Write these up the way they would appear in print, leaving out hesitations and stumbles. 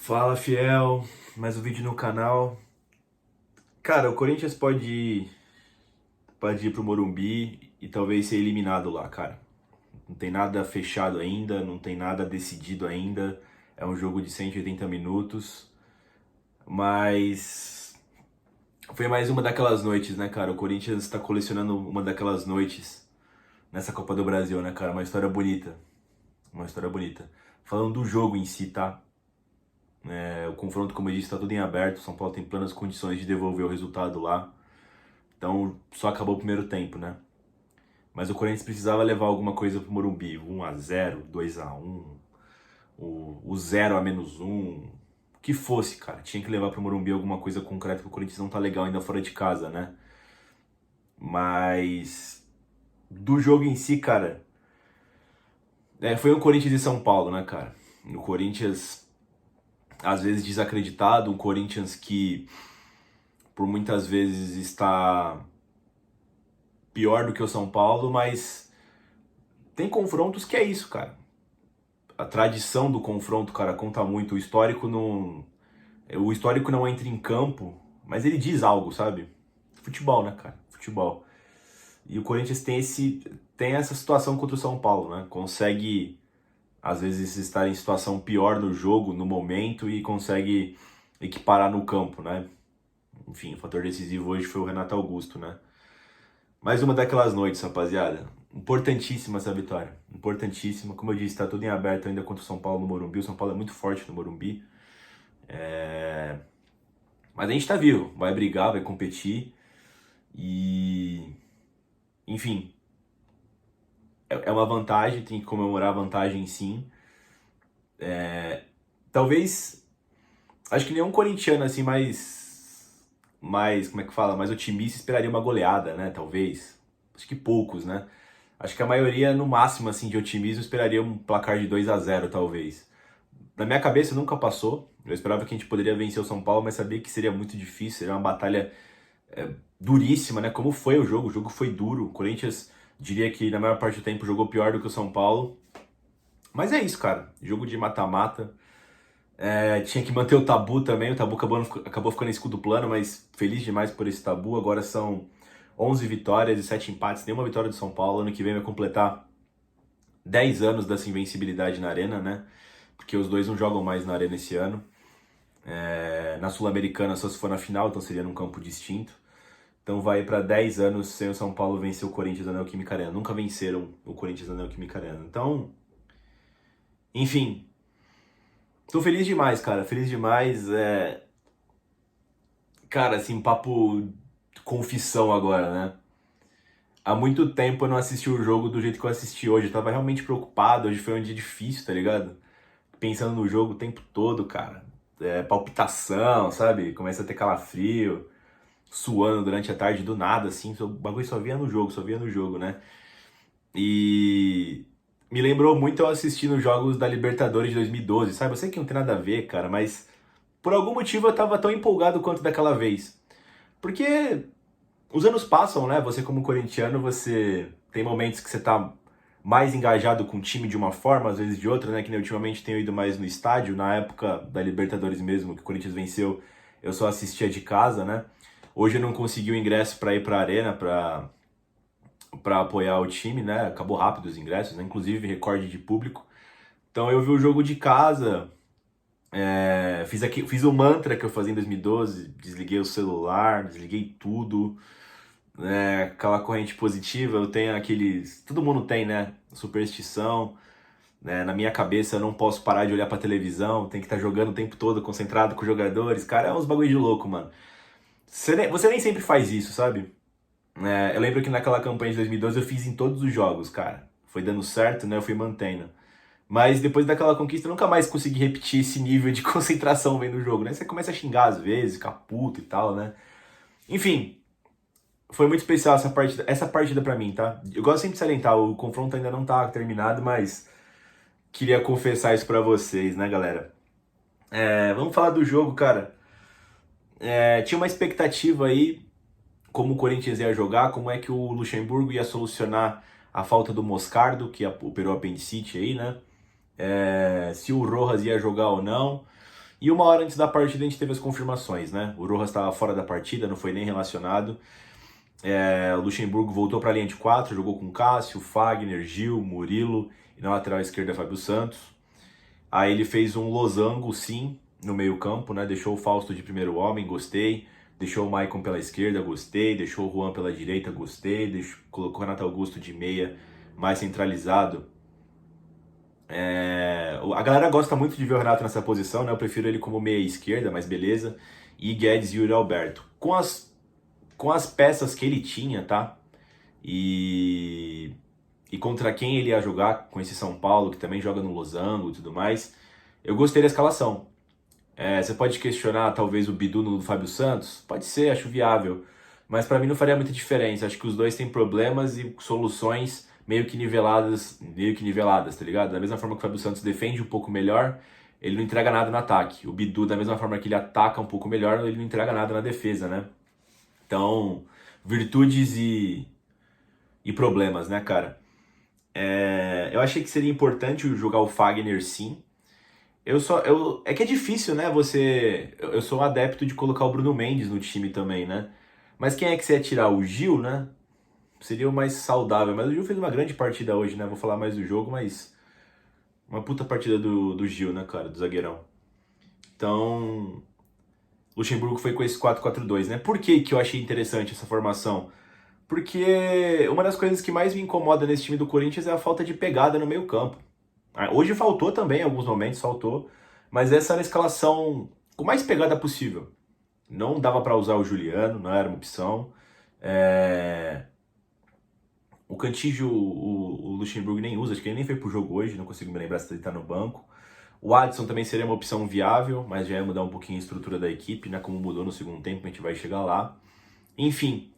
Fala, fiel, mais um vídeo no canal. Cara, o Corinthians pode ir pro Morumbi e talvez ser eliminado lá, cara. Não tem nada fechado ainda, não tem nada decidido ainda. É um jogo de 180 minutos, mas foi mais uma daquelas noites, né, cara? O Corinthians tá colecionando uma daquelas noites nessa Copa do Brasil, né, cara? Uma história bonita, uma história bonita. Falando do jogo em si, tá? O confronto, como eu disse, está tudo em aberto. O São Paulo tem plenas condições de devolver o resultado lá. Então só acabou o primeiro tempo, né? Mas o Corinthians precisava levar alguma coisa pro Morumbi. 1-0, 2-1, o 0 a menos 1. O que fosse, cara. Tinha que levar pro Morumbi alguma coisa concreta, porque o Corinthians não tá legal ainda fora de casa, né? Mas do jogo em si, cara, foi o Corinthians e São Paulo, né, cara? O Corinthians, às vezes, desacreditado, um Corinthians que por muitas vezes está pior do que o São Paulo, mas tem confrontos que é isso, cara. A tradição do confronto, cara, conta muito. O histórico não entra em campo, mas ele diz algo, sabe? Futebol, né, cara? Futebol. E o Corinthians tem essa situação contra o São Paulo, né? Consegue às vezes estar em situação pior no jogo, no momento e consegue equiparar no campo, né? Enfim, o fator decisivo hoje foi o Renato Augusto, né? Mais uma daquelas noites, rapaziada. Importantíssima essa vitória. Importantíssima. Como eu disse, está tudo em aberto ainda contra o São Paulo no Morumbi. O São Paulo é muito forte no Morumbi. Mas a gente tá vivo. Vai brigar, vai competir. E... Enfim, é uma vantagem. Tem que comemorar a vantagem, sim. Talvez... Acho que nenhum corintiano, assim, mais... Como é que fala? Mais otimista esperaria uma goleada, né? Talvez. Acho que poucos, né? Acho que a maioria, no máximo, assim, de otimismo, esperaria um placar de 2-0, talvez. Na minha cabeça nunca passou. Eu esperava que a gente poderia vencer o São Paulo, mas sabia que seria muito difícil, seria uma batalha duríssima, né? Como foi o jogo foi duro. O Corinthians, diria que na maior parte do tempo jogou pior do que o São Paulo. Mas é isso, cara. Jogo de mata-mata. Tinha que manter o tabu também. O tabu acabou ficando em escudo plano, mas feliz demais por esse tabu. Agora são 11 vitórias e 7 empates, nenhuma vitória do São Paulo. Ano que vem vai completar 10 anos dessa invencibilidade na Arena, né? Porque os dois não jogam mais na Arena esse ano. Na Sul-Americana só se for na final, então seria num campo distinto. Então vai para 10 anos sem o São Paulo vencer o Corinthians na Neoquímica Arena. Nunca venceram o Corinthians na Neoquímica Arena. Então, enfim, tô feliz demais, cara. Feliz demais. Cara, assim, papo confissão agora, né? Há muito tempo eu não assisti o jogo do jeito que eu assisti hoje. Eu tava realmente preocupado. Hoje foi um dia difícil, tá ligado? Pensando no jogo o tempo todo, cara. Palpitação, sabe? Começa a ter calafrio, suando durante a tarde do nada, assim. O bagulho só via no jogo, né? E me lembrou muito eu assistindo jogos da Libertadores de 2012, sabe? Eu sei que não tem nada a ver, cara, mas por algum motivo eu tava tão empolgado quanto daquela vez. Porque os anos passam, né? Você como corintiano, você tem momentos que você tá mais engajado com o time de uma forma, às vezes de outra, né? Que nem ultimamente tenho ido mais no estádio. Na época da Libertadores mesmo, que o Corinthians venceu, eu só assistia de casa, né? Hoje eu não consegui o ingresso para ir pra arena, para apoiar o time, né? Acabou rápido os ingressos, né? Inclusive recorde de público. Então eu vi o jogo de casa, fiz o mantra que eu fazia em 2012, desliguei o celular, desliguei tudo, aquela corrente positiva, eu tenho aqueles. Todo mundo tem, né? Superstição. Né? Na minha cabeça eu não posso parar de olhar pra televisão, tem que estar jogando o tempo todo, concentrado com os jogadores. Cara, é uns bagulho de louco, mano. Você nem sempre faz isso, sabe? Eu lembro que naquela campanha de 2012 eu fiz em todos os jogos, cara. Foi dando certo, né? Eu fui mantendo. Mas depois daquela conquista eu nunca mais consegui repetir esse nível de concentração vendo o jogo, né? Você começa a xingar às vezes, ficar puto e tal, né? Enfim, foi muito especial essa partida pra mim, tá? Eu gosto sempre de salientar, o confronto ainda não tá terminado, mas queria confessar isso pra vocês, né, galera? Vamos falar do jogo, cara. Tinha uma expectativa aí, como o Corinthians ia jogar, como é que o Luxemburgo ia solucionar a falta do Moscardo, que operou apendicite aí, né? Se o Rojas ia jogar ou não. E 1 hora antes da partida a gente teve as confirmações, né? O Rojas estava fora da partida, não foi nem relacionado. O Luxemburgo voltou para a linha de 4, jogou com Cássio, Fagner, Gil, Murilo e na lateral esquerda Fábio Santos. Aí ele fez um losango, sim, no meio campo, né? Deixou o Fausto de primeiro homem, gostei. Deixou o Maicon pela esquerda, gostei. Deixou o Juan pela direita, gostei. Colocou o Renato Augusto de meia, mais centralizado. A galera gosta muito de ver o Renato nessa posição, né? Eu prefiro ele como meia esquerda, mas beleza. E Guedes e Yuri Alberto. Com as peças que ele tinha, tá? E contra quem ele ia jogar com esse São Paulo, que também joga no Losango e tudo mais, eu gostei da escalação. Você pode questionar talvez o Bidu no Fábio Santos? Pode ser, acho viável. Mas pra mim não faria muita diferença. Acho que os dois têm problemas e soluções meio que niveladas, tá ligado? Da mesma forma que o Fábio Santos defende um pouco melhor, ele não entrega nada no ataque. O Bidu, da mesma forma que ele ataca um pouco melhor, ele não entrega nada na defesa, né? Então, virtudes e problemas, né, cara? Eu achei que seria importante jogar o Fagner, sim. É que é difícil, né? Eu sou adepto de colocar o Bruno Mendes no time também, né? Mas quem é que você ia tirar? O Gil, né? Seria o mais saudável. Mas o Gil fez uma grande partida hoje, né? Vou falar mais do jogo, mas uma puta partida do Gil, né, cara? Do zagueirão. Então, Luxemburgo foi com esse 4-4-2, né? Por que eu achei interessante essa formação? Porque uma das coisas que mais me incomoda nesse time do Corinthians é a falta de pegada no meio-campo. Hoje faltou também, em alguns momentos faltou, mas essa era a escalação com mais pegada possível. Não dava para usar o Juliano, não era uma opção. O Cantígio, o Luxemburgo nem usa, acho que ele nem foi pro jogo hoje, não consigo me lembrar se ele tá no banco. O Adson também seria uma opção viável, mas já ia mudar um pouquinho a estrutura da equipe, né? Como mudou no segundo tempo, a gente vai chegar lá. Enfim,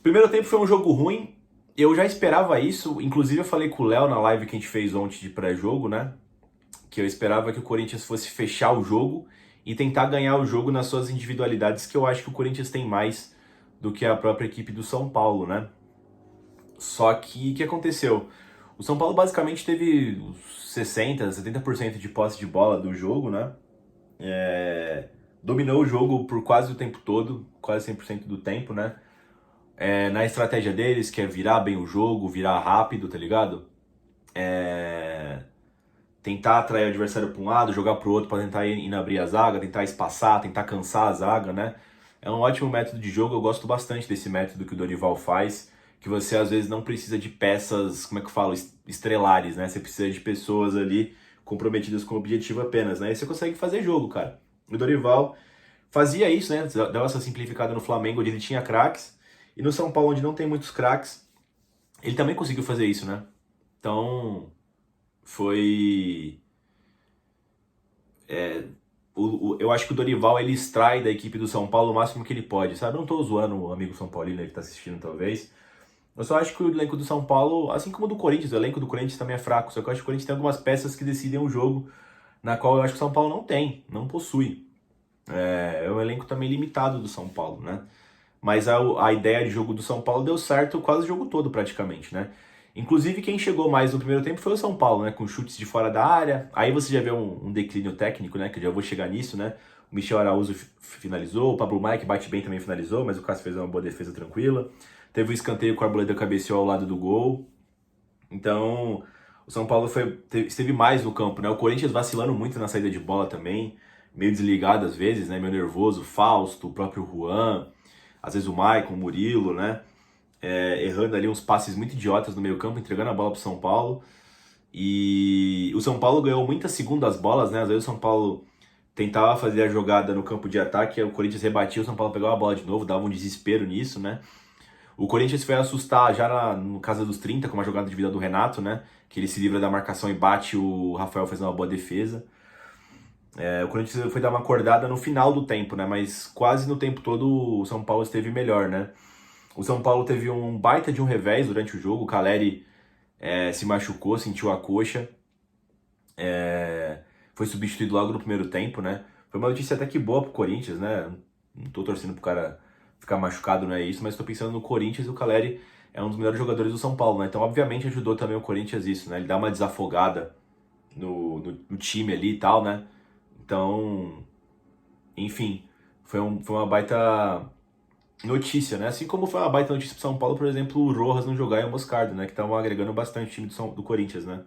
primeiro tempo foi um jogo ruim, eu já esperava isso, inclusive eu falei com o Léo na live que a gente fez ontem de pré-jogo, né? Que eu esperava que o Corinthians fosse fechar o jogo e tentar ganhar o jogo nas suas individualidades, que eu acho que o Corinthians tem mais do que a própria equipe do São Paulo, né? Só que o que aconteceu? O São Paulo basicamente teve 60, 70% de posse de bola do jogo, né? Dominou o jogo por quase o tempo todo, quase 100% do tempo, né? Na estratégia deles, que é virar bem o jogo, virar rápido, tá ligado? Tentar atrair o adversário para um lado, jogar para o outro para tentar abrir a zaga, tentar espaçar, tentar cansar a zaga, né? É um ótimo método de jogo, eu gosto bastante desse método que o Dorival faz, que você às vezes não precisa de peças, como é que eu falo, estrelares, né? Você precisa de pessoas ali comprometidas com o objetivo apenas, né? E você consegue fazer jogo, cara. O Dorival fazia isso, né? Dava essa simplificada no Flamengo, onde ele tinha craques, e no São Paulo, onde não tem muitos craques, ele também conseguiu fazer isso, né? Então, foi... eu acho que o Dorival, ele extrai da equipe do São Paulo o máximo que ele pode, sabe? Eu não tô zoando o amigo São Paulino aí que tá assistindo, talvez. Eu só acho que o elenco do São Paulo, assim como o do Corinthians, o elenco do Corinthians também é fraco, só que eu acho que o Corinthians tem algumas peças que decidem o jogo, na qual eu acho que o São Paulo não tem, não possui. É um elenco também limitado do São Paulo, né? Mas a ideia de jogo do São Paulo deu certo quase o jogo todo, praticamente, né? Inclusive, quem chegou mais no primeiro tempo foi o São Paulo, né? Com chutes de fora da área. Aí você já vê um declínio técnico, né? Que eu já vou chegar nisso, né? O Michel Araújo finalizou, o Pablo Maia, que bate bem, também finalizou, mas o Cássio fez uma boa defesa tranquila. Teve o escanteio com a Arboleda cabeceou ao lado do gol. Então, o São Paulo esteve mais no campo, né? O Corinthians vacilando muito na saída de bola também, meio desligado às vezes, né? Meio nervoso, Fausto, o próprio Juan, às vezes o Maicon, o Murilo, né? Errando ali uns passes muito idiotas no meio campo, entregando a bola pro São Paulo. E o São Paulo ganhou muitas segundas bolas, né? Às vezes o São Paulo tentava fazer a jogada no campo de ataque, o Corinthians rebatia, o São Paulo pegava a bola de novo, dava um desespero nisso, né? O Corinthians foi assustar já no casa dos 30, com uma jogada de vida do Renato, né? Que ele se livra da marcação e bate, o Rafael fez uma boa defesa. O Corinthians foi dar uma acordada no final do tempo, né? Mas quase no tempo todo o São Paulo esteve melhor, né? O São Paulo teve um baita de um revés durante o jogo. O Caleri se machucou, sentiu a coxa. Foi substituído logo no primeiro tempo, né? Foi uma notícia até que boa pro Corinthians, né? Não tô torcendo pro cara ficar machucado, não é isso, mas tô pensando no Corinthians e o Caleri é um dos melhores jogadores do São Paulo, né? Então, obviamente, ajudou também o Corinthians isso, né? Ele dá uma desafogada no time ali e tal, né? Então, enfim, foi uma baita notícia, né? Assim como foi uma baita notícia pro São Paulo, por exemplo, o Rojas não jogar e o Moscardo, né? Que estavam agregando bastante o time do Corinthians, né?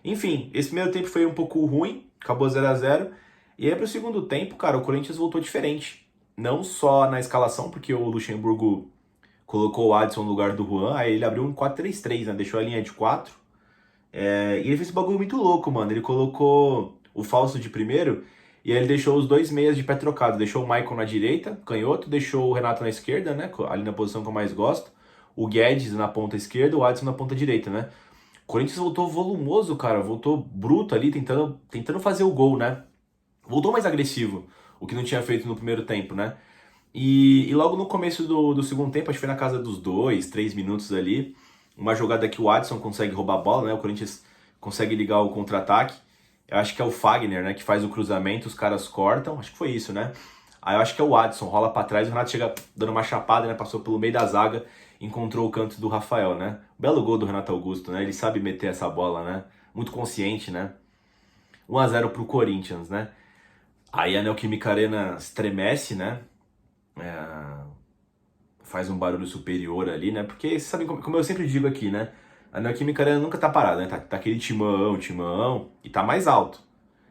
Enfim, esse primeiro tempo foi um pouco ruim, acabou 0 a 0. E aí pro segundo tempo, cara, o Corinthians voltou diferente. Não só na escalação, porque o Luxemburgo colocou o Adson no lugar do Juan, aí ele abriu um 4-3-3, né? Deixou a linha de 4. E ele fez um bagulho muito louco, mano. Ele colocou o falso de primeiro e aí ele deixou os dois meias de pé trocado. Deixou o Maicon na direita, canhoto, deixou o Renato na esquerda, né? Ali na posição que eu mais gosto. O Guedes na ponta esquerda, o Adson na ponta direita, né? O Corinthians voltou volumoso, cara. Voltou bruto ali, tentando fazer o gol, né? Voltou mais agressivo, o que não tinha feito no primeiro tempo, né? E logo no começo do segundo tempo, acho que foi na casa dos 2, 3 minutos ali, uma jogada que o Adson consegue roubar a bola, né? O Corinthians consegue ligar o contra-ataque. Eu acho que é o Fagner, né? Que faz o cruzamento, os caras cortam. Acho que foi isso, né? Aí eu acho que é o Adson, rola pra trás, o Renato chega dando uma chapada, né? Passou pelo meio da zaga, encontrou o canto do Rafael, né? Belo gol do Renato Augusto, né? Ele sabe meter essa bola, né? Muito consciente, né? 1 a 0 pro Corinthians, né? Aí a Neoquímica Arena estremece, né? É, faz um barulho superior ali, né? Porque vocês sabem como eu sempre digo aqui, né? A Neoquímica Arena nunca tá parada, né? Tá aquele timão, e tá mais alto.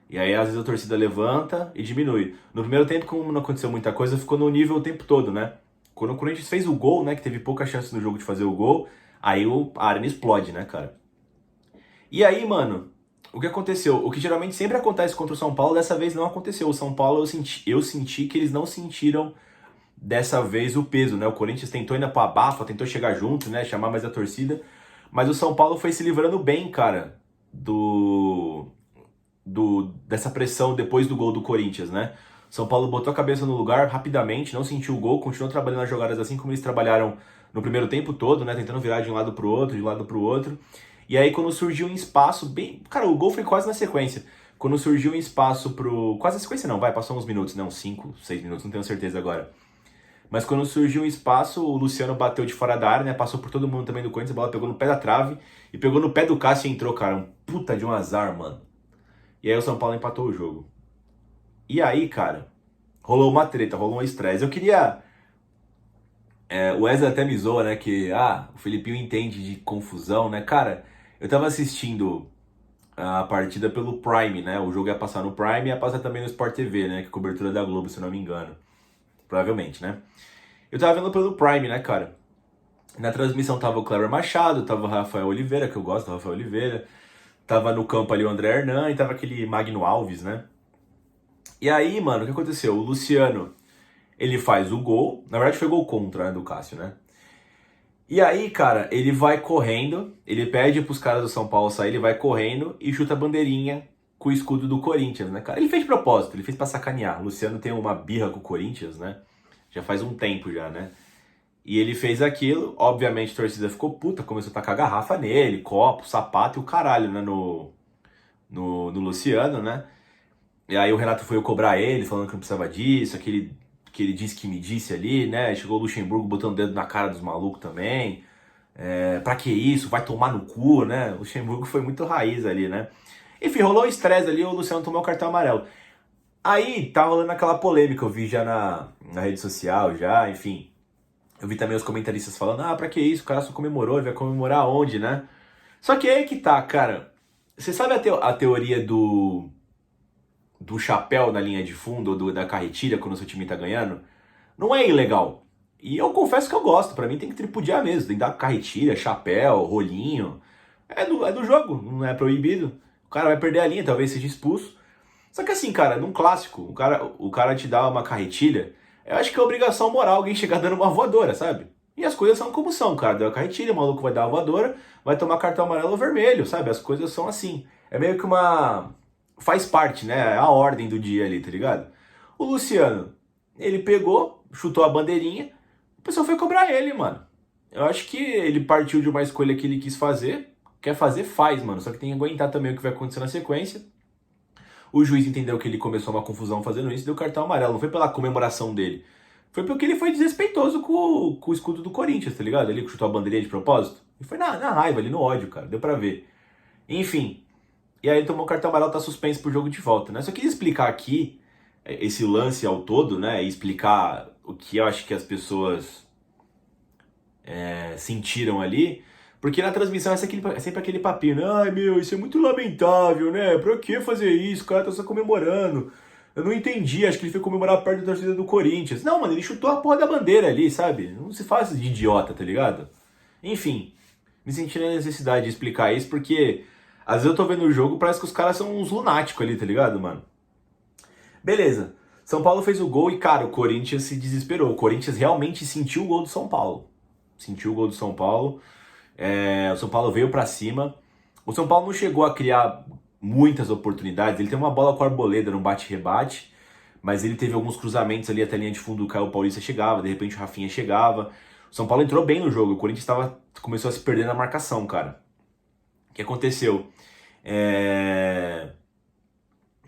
E aí, às vezes, a torcida levanta e diminui. No primeiro tempo, como não aconteceu muita coisa, ficou no nível o tempo todo, né? Quando o Corinthians fez o gol, né? Que teve pouca chance no jogo de fazer o gol, aí a arena explode, né, cara? E aí, mano, o que aconteceu? O que geralmente sempre acontece contra o São Paulo, dessa vez não aconteceu. O São Paulo, eu senti que eles não sentiram dessa vez o peso, né? O Corinthians tentou ainda pro abafa, tentou chegar junto, né? Chamar mais a torcida. Mas o São Paulo foi se livrando bem, cara, dessa pressão depois do gol do Corinthians, né? São Paulo botou a cabeça no lugar rapidamente, não sentiu o gol, continuou trabalhando as jogadas assim como eles trabalharam no primeiro tempo todo, né? Tentando virar de um lado pro outro, de um lado pro outro. E aí quando surgiu um espaço bem... Cara, o gol foi quase na sequência. Quando surgiu um espaço pro... Quase na sequência não, vai, passou uns minutos, né? Uns 5, 6 minutos, não tenho certeza agora. Mas quando surgiu um espaço, o Luciano bateu de fora da área, né? Passou por todo mundo também do Corinthians, a bola pegou no pé da trave e pegou no pé do Cássio e entrou, cara. Um puta de um azar, mano. E aí o São Paulo empatou o jogo. E aí, cara, rolou uma treta, rolou um estresse. Eu queria... o Wesley até me zoa, né? Que, o Felipinho entende de confusão, né? Cara, eu tava assistindo a partida pelo Prime, né? O jogo ia passar no Prime e ia passar também no Sport TV, né? Que é cobertura da Globo, se eu não me engano. Provavelmente, né? Eu tava vendo pelo Prime, né, cara? Na transmissão tava o Cleber Machado, tava o Rafael Oliveira, que eu gosto do Rafael Oliveira. Tava no campo ali o André Hernan e tava aquele Magno Alves, né? E aí, mano, o que aconteceu? O Luciano, ele faz o gol. Na verdade foi gol contra, né, do Cássio, né? E aí, cara, ele vai correndo, ele pede pros caras do São Paulo sair, ele vai correndo e chuta a bandeirinha com o escudo do Corinthians, né, cara? Ele fez de propósito, ele fez pra sacanear. O Luciano tem uma birra com o Corinthians, né? Já faz um tempo já, né? E ele fez aquilo, obviamente a torcida ficou puta, começou a tacar garrafa nele, copo, sapato e o caralho, né, no Luciano, né? E aí o Renato foi cobrar ele, falando que não precisava disso, que ele disse que me disse ali, né? Chegou o Luxemburgo botando o dedo na cara dos malucos também. Pra que isso? Vai tomar no cu, né? O Luxemburgo foi muito raiz ali, né? Enfim, rolou o estresse ali, o Luciano tomou o cartão amarelo. Aí tá rolando aquela polêmica, eu vi já na rede social, já, enfim. Eu vi também os comentaristas falando, pra que isso? O cara só comemorou, ele vai comemorar onde, né? Só que aí que tá, cara. Você sabe a teoria do chapéu na linha de fundo, ou da carretilha quando o seu time tá ganhando? Não é ilegal. E eu confesso que eu gosto, pra mim tem que tripudiar mesmo, tem que dar carretilha, chapéu, rolinho. É do jogo, não é proibido. O cara vai perder a linha, talvez seja expulso. Só que assim, cara, num clássico, o cara te dá uma carretilha, eu acho que é obrigação moral alguém chegar dando uma voadora, sabe? E as coisas são como são, cara. Deu a carretilha, o maluco vai dar a voadora, vai tomar cartão amarelo ou vermelho, sabe? As coisas são assim. É meio que uma... Faz parte, né? É a ordem do dia ali, tá ligado? O Luciano, ele pegou, chutou a bandeirinha, o pessoal foi cobrar ele, mano. Eu acho que ele partiu de uma escolha que ele quis fazer. Quer fazer, faz, mano. Só que tem que aguentar também o que vai acontecer na sequência. O juiz entendeu que ele começou uma confusão fazendo isso e deu cartão amarelo. Não foi pela comemoração dele. Foi porque ele foi desrespeitoso com o escudo do Corinthians, tá ligado? Ele chutou a bandeirinha de propósito. E foi na raiva, ali no ódio, cara. Deu pra ver. Enfim. E aí ele tomou cartão amarelo, tá suspenso pro jogo de volta, né? Só queria explicar aqui esse lance ao todo, né? E explicar o que eu acho que as pessoas sentiram ali. Porque na transmissão é sempre aquele papinho, né? Ai meu, isso é muito lamentável, né? Pra que fazer isso? O cara tá só comemorando. Eu não entendi, acho que ele foi comemorar perto da torcida do Corinthians. Não, mano, ele chutou a porra da bandeira ali, sabe? Não se faz de idiota, tá ligado? Enfim, me senti na necessidade de explicar isso, porque às vezes eu tô vendo o jogo, parece que os caras são uns lunáticos ali, tá ligado, mano? Beleza. São Paulo fez o gol e, cara, o Corinthians se desesperou. O Corinthians realmente sentiu o gol do São Paulo. Sentiu o gol do São Paulo. O São Paulo veio pra cima. O São Paulo não chegou a criar muitas oportunidades. Ele teve uma bola com a Arboleda no bate-rebate, mas ele teve alguns cruzamentos ali até a linha de fundo. O Caio Paulista chegava, de repente o Rafinha chegava. O São Paulo entrou bem no jogo. O Corinthians começou a se perder na marcação, cara. O que aconteceu?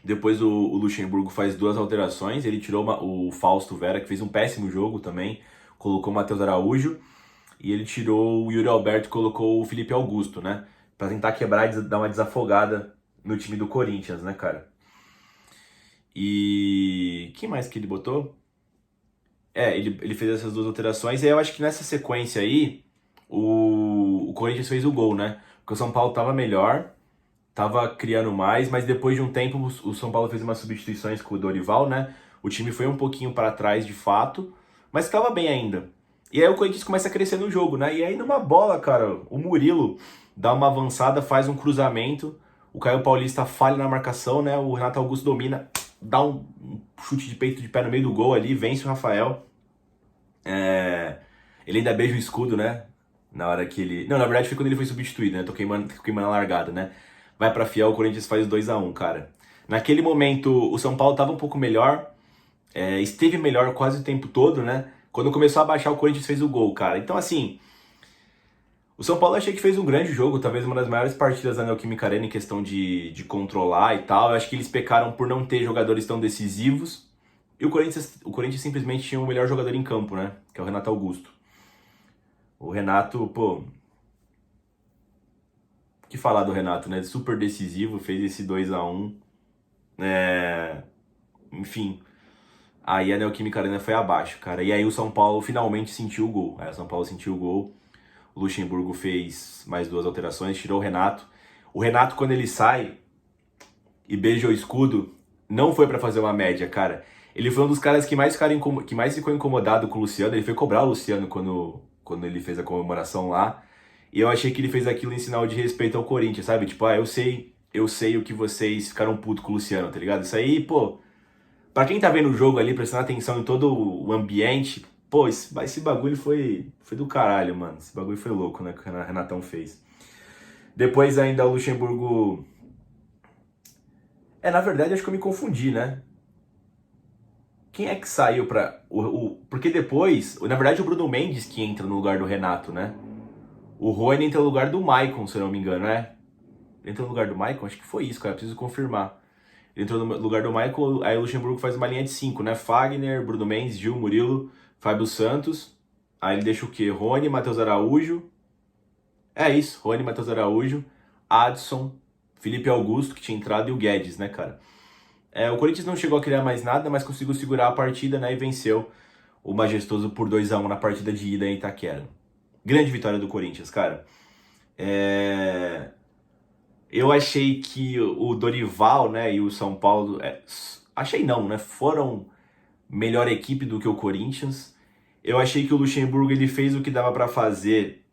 Depois o Luxemburgo faz 2 alterações. Ele tirou o Fausto Vera, que fez um péssimo jogo também. Colocou o Matheus Araújo. E ele tirou o Yuri Alberto e colocou o Felipe Augusto, né? Pra tentar quebrar e dar uma desafogada no time do Corinthians, né, cara? E... quem mais que ele botou? Ele fez essas 2 alterações. E aí eu acho que nessa sequência aí, o Corinthians fez o gol, né? Porque o São Paulo tava melhor, tava criando mais, mas depois de um tempo o São Paulo fez umas substituições com o Dorival, né? O time foi um pouquinho para trás de fato, mas estava bem ainda. E aí o Corinthians começa a crescer no jogo, né? E aí numa bola, cara, o Murilo dá uma avançada, faz um cruzamento, o Caio Paulista falha na marcação, né? O Renato Augusto domina, dá um chute de peito de pé no meio do gol ali, vence o Rafael. Ele ainda beija o escudo, né? Na hora que ele... Não, na verdade foi quando ele foi substituído, né? Tô queimando a largada, né? Vai pra Fiel, o Corinthians faz 2-1, cara. Naquele momento, o São Paulo tava um pouco melhor, esteve melhor quase o tempo todo, né? Quando começou a baixar, o Corinthians fez o gol, cara. Então, assim, o São Paulo achei que fez um grande jogo, talvez uma das maiores partidas da Neoquímica Arena em questão de controlar e tal. Eu acho que eles pecaram por não ter jogadores tão decisivos. E o Corinthians simplesmente tinha o melhor jogador em campo, né? Que é o Renato Augusto. O Renato, pô... o que falar do Renato, né? Super decisivo, fez esse 2-1. Enfim... Aí a Neoquímica Arena foi abaixo, cara. E aí o São Paulo finalmente sentiu o gol. Aí o São Paulo sentiu o gol. O Luxemburgo fez mais 2 alterações, tirou o Renato. O Renato, quando ele sai e beija o escudo, não foi pra fazer uma média, cara. Ele foi um dos caras que mais ficou incomodado com o Luciano. Ele foi cobrar o Luciano quando ele fez a comemoração lá. E eu achei que ele fez aquilo em sinal de respeito ao Corinthians, sabe? Tipo, eu sei o que vocês ficaram putos com o Luciano, tá ligado? Isso aí, pô... Pra quem tá vendo o jogo ali, prestando atenção em todo o ambiente, pô, esse bagulho foi do caralho, mano. Esse bagulho foi louco, né, que o Renatão fez. Depois ainda o Luxemburgo... na verdade, acho que eu me confundi, né? Quem é que saiu pra... Porque depois, na verdade, o Bruno Mendes que entra no lugar do Renato, né? O Rony entra no lugar do Maicon, se eu não me engano, né? Entrou no lugar do Maicon? Acho que foi isso, cara, preciso confirmar. Ele entrou no lugar do Michael, aí o Luxemburgo faz uma linha de 5, né? Fagner, Bruno Mendes, Gil, Murilo, Fábio Santos. Aí ele deixa o quê? Rony, Matheus Araújo. É isso, Rony, Matheus Araújo, Adson, Felipe Augusto, que tinha entrado, e o Guedes, né, cara? O Corinthians não chegou a criar mais nada, mas conseguiu segurar a partida, né? E venceu o Majestoso por 2-1 na partida de ida em Itaquera. Grande vitória do Corinthians, cara. Eu achei que o Dorival, né, e o São Paulo... achei não, né? Foram melhor equipe do que o Corinthians. Eu achei que o Luxemburgo ele fez o que dava pra fazer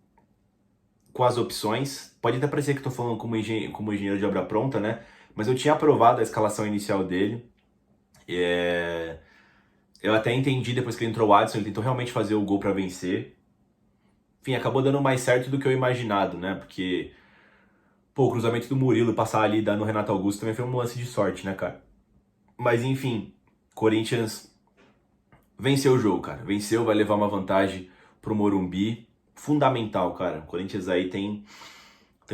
com as opções. Pode até parecer que estou falando como engenheiro de obra pronta, né? Mas eu tinha aprovado a escalação inicial dele. Eu até entendi depois que ele entrou o Adson, ele tentou realmente fazer o gol pra vencer. Enfim, acabou dando mais certo do que eu imaginado, né? Porque... pô, o cruzamento do Murilo passar ali dando o Renato Augusto também foi um lance de sorte, né, cara? Mas enfim, Corinthians venceu o jogo, cara. Venceu, vai levar uma vantagem pro Morumbi. Fundamental, cara. O Corinthians aí tem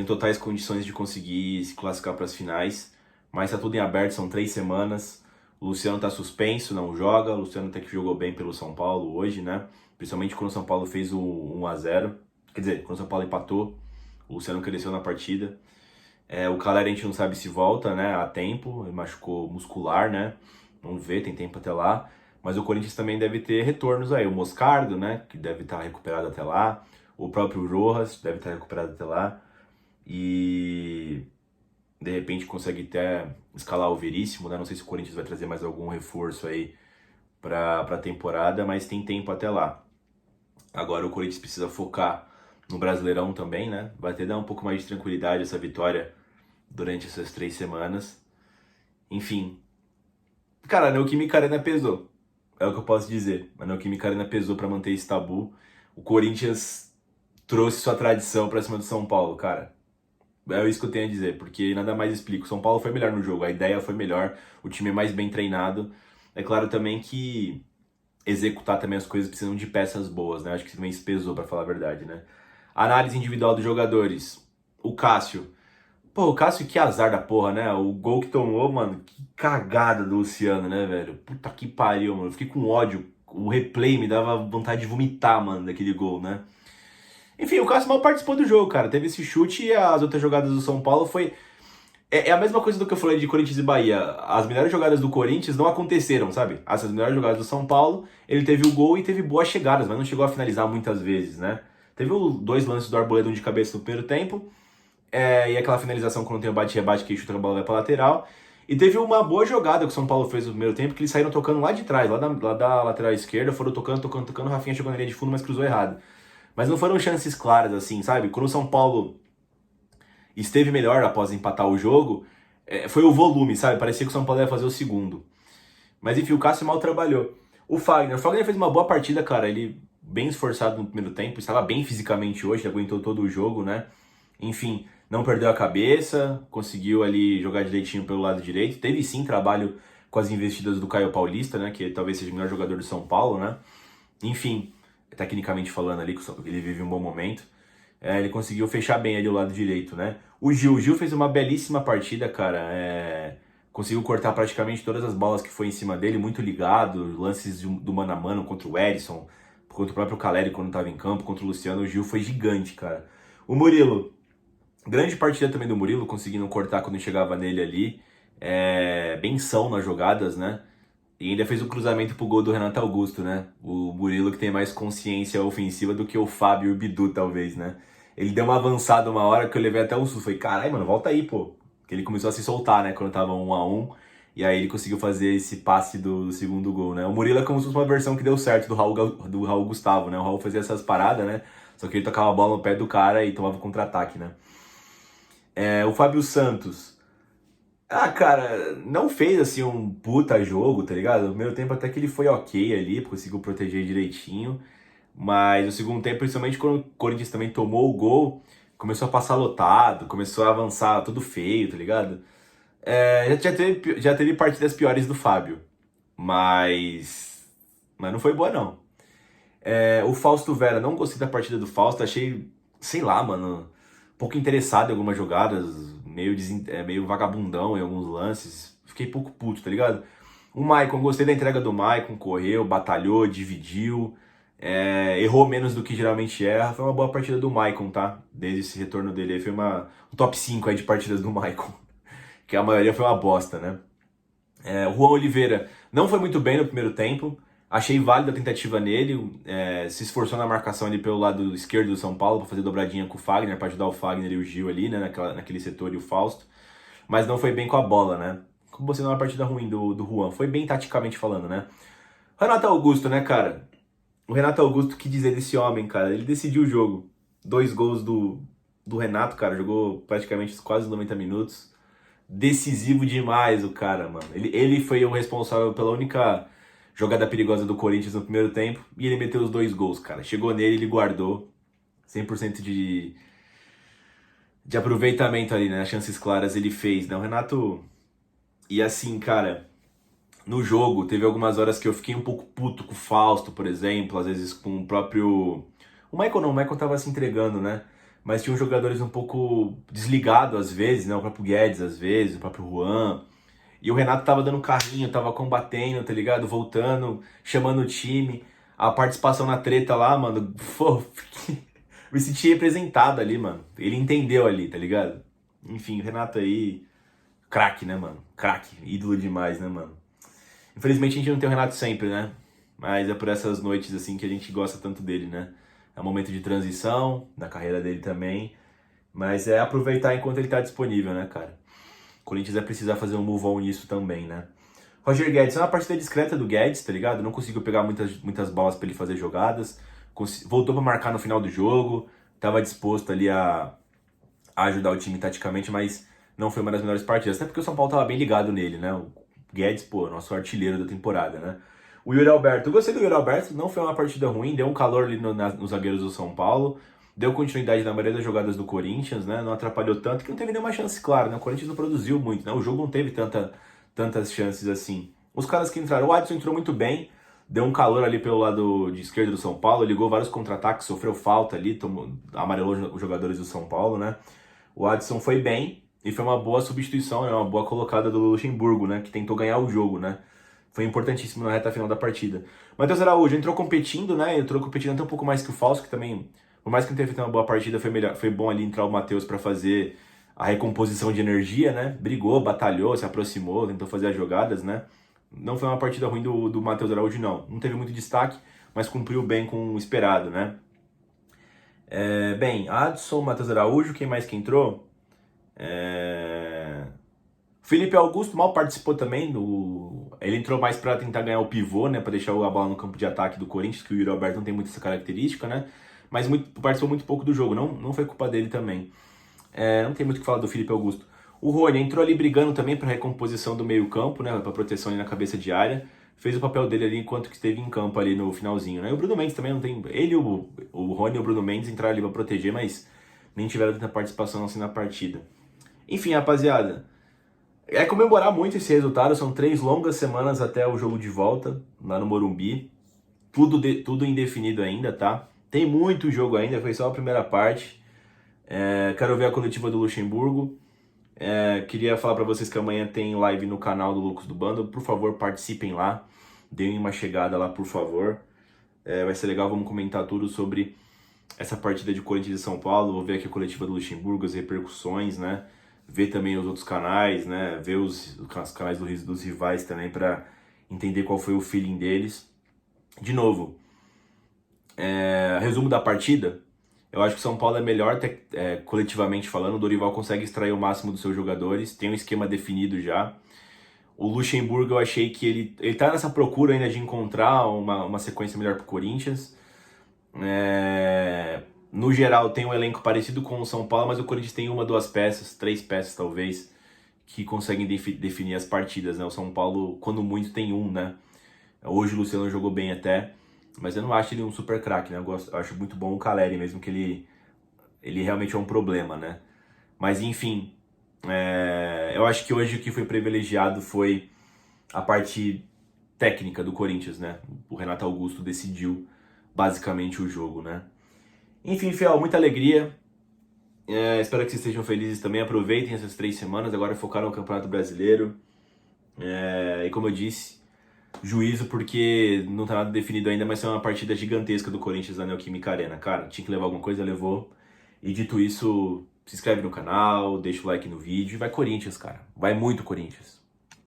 totais condições de conseguir se classificar para as finais. Mas tá tudo em aberto, são 3 semanas. O Luciano tá suspenso, não joga. O Luciano até que jogou bem pelo São Paulo hoje, né? Principalmente quando o São Paulo fez o 1-0. Quer dizer, quando o São Paulo empatou, o Luciano cresceu na partida. O Caleri a gente não sabe se volta, né, a tempo, ele machucou muscular, né? Vamos ver, tem tempo até lá. Mas o Corinthians também deve ter retornos aí. O Moscardo, né, que deve estar recuperado até lá. O próprio Rojas deve estar recuperado até lá. E de repente consegue até escalar o Veríssimo, né? Não sei se o Corinthians vai trazer mais algum reforço aí para a temporada, mas tem tempo até lá. Agora o Corinthians precisa focar no Brasileirão também, né? Vai ter dar um pouco mais de tranquilidade essa vitória durante essas 3 semanas. Enfim, cara, a Neoquímica Arena pesou. É o que eu posso dizer. A Neoquímica Arena pesou para manter esse tabu. O Corinthians trouxe sua tradição para cima do São Paulo, cara. É isso que eu tenho a dizer, porque nada mais explico. São Paulo foi melhor no jogo, a ideia foi melhor, o time é mais bem treinado. É claro também que executar também as coisas precisam de peças boas, né? Acho que também isso pesou, pra falar a verdade, né? Análise individual dos jogadores. O Cássio. Pô, o Cássio, que azar da porra, né? O gol que tomou, mano, que cagada do Luciano, né, velho? Puta que pariu, mano. Eu fiquei com ódio. O replay me dava vontade de vomitar, mano, daquele gol, né? Enfim, o Cássio mal participou do jogo, cara. Teve esse chute e as outras jogadas do São Paulo foi. É a mesma coisa do que eu falei de Corinthians e Bahia. As melhores jogadas do Corinthians não aconteceram, sabe? Essas melhores jogadas do São Paulo, ele teve o gol e teve boas chegadas, mas não chegou a finalizar muitas vezes, né? Teve dois lances do Arboleda, um de cabeça no primeiro tempo, e aquela finalização quando tem o bate-rebate que chuta a bola vai pra lateral. E teve uma boa jogada que o São Paulo fez no primeiro tempo, que eles saíram tocando lá de trás, lá da lateral esquerda, foram tocando, tocando, tocando, o Rafinha chegou na linha de fundo, mas cruzou errado. Mas não foram chances claras, assim, sabe? Quando o São Paulo esteve melhor após empatar o jogo, foi o volume, sabe? Parecia que o São Paulo ia fazer o segundo. Mas enfim, o Cássio mal trabalhou. O Fagner fez uma boa partida, cara. Ele bem esforçado no primeiro tempo, estava bem fisicamente hoje, aguentou todo o jogo, né? Enfim, não perdeu a cabeça, conseguiu ali jogar direitinho pelo lado direito. Teve sim trabalho com as investidas do Caio Paulista, né? Que talvez seja o melhor jogador do São Paulo, né? Enfim, tecnicamente falando ali, ele vive um bom momento. Ele conseguiu fechar bem ali o lado direito, né? O Gil fez uma belíssima partida, cara. Conseguiu cortar praticamente todas as bolas que foi em cima dele, muito ligado. Lances do mano a mano contra o Edson, contra o próprio Caleri quando estava em campo, contra o Luciano. O Gil foi gigante, cara. O Murilo, grande partida também do Murilo, conseguindo cortar quando chegava nele ali. Benção nas jogadas, né? E ainda fez o cruzamento pro gol do Renato Augusto, né? O Murilo que tem mais consciência ofensiva do que o Fábio e o Bidu, talvez, né? Ele deu uma avançada uma hora que eu levei até um susto. Falei, caralho, mano, volta aí, pô. Que ele começou a se soltar, né? Quando tava 1-1. E aí ele conseguiu fazer esse passe do segundo gol, né? O Murilo é como se fosse uma versão que deu certo do Raul Gustavo, né? O Raul fazia essas paradas, né? Só que ele tocava a bola no pé do cara e tomava contra-ataque, né? O Fábio Santos. Cara, não fez assim um puta jogo, tá ligado? No primeiro tempo até que ele foi ok ali, conseguiu proteger direitinho. Mas no segundo tempo, principalmente quando o Corinthians também tomou o gol, começou a passar lotado, começou a avançar tudo feio, tá ligado? Já teve partidas piores do Fábio, mas não foi boa não. O Fausto Vera, não gostei da partida do Fausto, achei, sei lá, mano, um pouco interessado em algumas jogadas, meio vagabundão em alguns lances. Fiquei pouco puto, tá ligado? O Maicon, gostei da entrega do Maicon, correu, batalhou, dividiu, errou menos do que geralmente erra. Foi uma boa partida do Maicon, tá? Desde esse retorno dele aí, foi um top 5 aí de partidas do Maicon, que a maioria foi uma bosta, né? O Juan Oliveira não foi muito bem no primeiro tempo. Achei válida a tentativa nele. Se esforçou na marcação ali pelo lado esquerdo do São Paulo para fazer dobradinha com o Fagner, para ajudar o Fagner e o Gil ali, né, naquele setor e o Fausto. Mas não foi bem com a bola, né? Como você não é uma partida ruim do Juan. Foi bem taticamente falando, né? Renato Augusto, né, cara? O Renato Augusto, que dizer desse homem, cara? Ele decidiu o jogo. 2 gols do Renato, cara. Jogou praticamente quase 90 minutos. Decisivo demais o cara, mano. Ele foi o responsável pela única jogada perigosa do Corinthians no primeiro tempo e ele meteu os 2 gols, cara. Chegou nele, ele guardou 100% de aproveitamento ali, né? As chances claras ele fez, né? O Renato... E assim, cara, no jogo teve algumas horas que eu fiquei um pouco puto com o Fausto, por exemplo, às vezes com o próprio... O Michael não, o Michael tava se entregando, né? Mas tinha uns jogadores um pouco desligados às vezes, né? O próprio Guedes às vezes, o próprio Juan. E o Renato tava dando carrinho, tava combatendo, tá ligado? Voltando, chamando o time. A participação na treta lá, mano, pô, me senti representado ali, mano. Ele entendeu ali, tá ligado? Enfim, o Renato aí, craque, né, mano? Craque, ídolo demais, né, mano? Infelizmente a gente não tem o Renato sempre, né? Mas é por essas noites assim que a gente gosta tanto dele, né? É um momento de transição da carreira dele também, mas é aproveitar enquanto ele tá disponível, né, cara? O Corinthians vai precisar fazer um move on nisso também, né? Roger Guedes, é uma partida discreta do Guedes, tá ligado? Não conseguiu pegar muitas bolas pra ele fazer jogadas, voltou pra marcar no final do jogo, tava disposto ali a ajudar o time taticamente, mas não foi uma das melhores partidas, até porque o São Paulo tava bem ligado nele, né? O Guedes, pô, nosso artilheiro da temporada, né? O Yuri Alberto, eu gostei do Yuri Alberto, não foi uma partida ruim, deu um calor ali nos zagueiros do São Paulo, deu continuidade na maioria das jogadas do Corinthians, né? Não atrapalhou tanto, que não teve nenhuma chance, claro, né? O Corinthians não produziu muito, né? O jogo não teve tantas chances assim. Os caras que entraram, o Adson entrou muito bem, deu um calor ali pelo lado de esquerda do São Paulo, ligou vários contra-ataques, sofreu falta ali, amarelou os jogadores do São Paulo, né? O Adson foi bem e foi uma boa substituição, né? Uma boa colocada do Luxemburgo, né? Que tentou ganhar o jogo, né? Foi importantíssimo na reta final da partida. Matheus Araújo entrou competindo, né? Entrou competindo até um pouco mais que o Falso, que também, por mais que não tenha feito uma boa partida, foi bom ali entrar o Matheus para fazer a recomposição de energia, né? Brigou, batalhou, se aproximou, tentou fazer as jogadas, né? Não foi uma partida ruim do Matheus Araújo, não. Não teve muito destaque, mas cumpriu bem com o esperado, né? Bem, Adson, Matheus Araújo, quem mais que entrou? Felipe Augusto mal participou também. Ele entrou mais para tentar ganhar o pivô, né? Para deixar a bola no campo de ataque do Corinthians, que o Yuri Alberto não tem muito essa característica, né? Mas participou muito pouco do jogo, não foi culpa dele também. Não tem muito o que falar do Felipe Augusto. O Rony entrou ali brigando também para recomposição do meio-campo, né? Para proteção ali na cabeça de área. Fez o papel dele ali enquanto que esteve em campo ali no finalzinho, né? E o Bruno Mendes também não tem. Ele, o Rony e o Bruno Mendes entraram ali para proteger, mas nem tiveram tanta participação assim na partida. Enfim, rapaziada. É comemorar muito esse resultado, são 3 longas semanas até o jogo de volta, lá no Morumbi. Tudo indefinido ainda, tá? Tem muito jogo ainda, foi só a primeira parte. Quero ver a coletiva do Luxemburgo. Queria falar pra vocês que amanhã tem live no canal do Lucas do Bando. Por favor, participem lá. Deem uma chegada lá, por favor. Vai ser legal, vamos comentar tudo sobre essa partida de Corinthians e São Paulo. Vou ver aqui a coletiva do Luxemburgo, as repercussões, né? Ver também os outros canais, né? Ver os canais dos rivais também para entender qual foi o feeling deles. De novo, resumo da partida. Eu acho que o São Paulo é melhor coletivamente falando. O Dorival consegue extrair o máximo dos seus jogadores. Tem um esquema definido já. O Luxemburgo, eu achei que ele tá nessa procura ainda de encontrar uma sequência melhor pro Corinthians. No geral, tem um elenco parecido com o São Paulo, mas o Corinthians tem 3 peças talvez, que conseguem definir as partidas, né? O São Paulo, quando muito, tem né? Hoje o Luciano jogou bem até, mas eu não acho ele um super craque, né? Eu acho muito bom o Caleri, mesmo que ele realmente é um problema, né? Mas enfim, eu acho que hoje o que foi privilegiado foi a parte técnica do Corinthians, né? O Renato Augusto decidiu basicamente o jogo, né? Enfim, Fiel, muita alegria. Espero que vocês estejam felizes também. Aproveitem essas 3 semanas. Agora focar no Campeonato Brasileiro. E como eu disse, juízo porque não tá nada definido ainda, mas é uma partida gigantesca do Corinthians na Neoquímica Arena. Cara, tinha que levar alguma coisa, levou. E dito isso, se inscreve no canal, deixa o like no vídeo e vai Corinthians, cara. Vai muito Corinthians.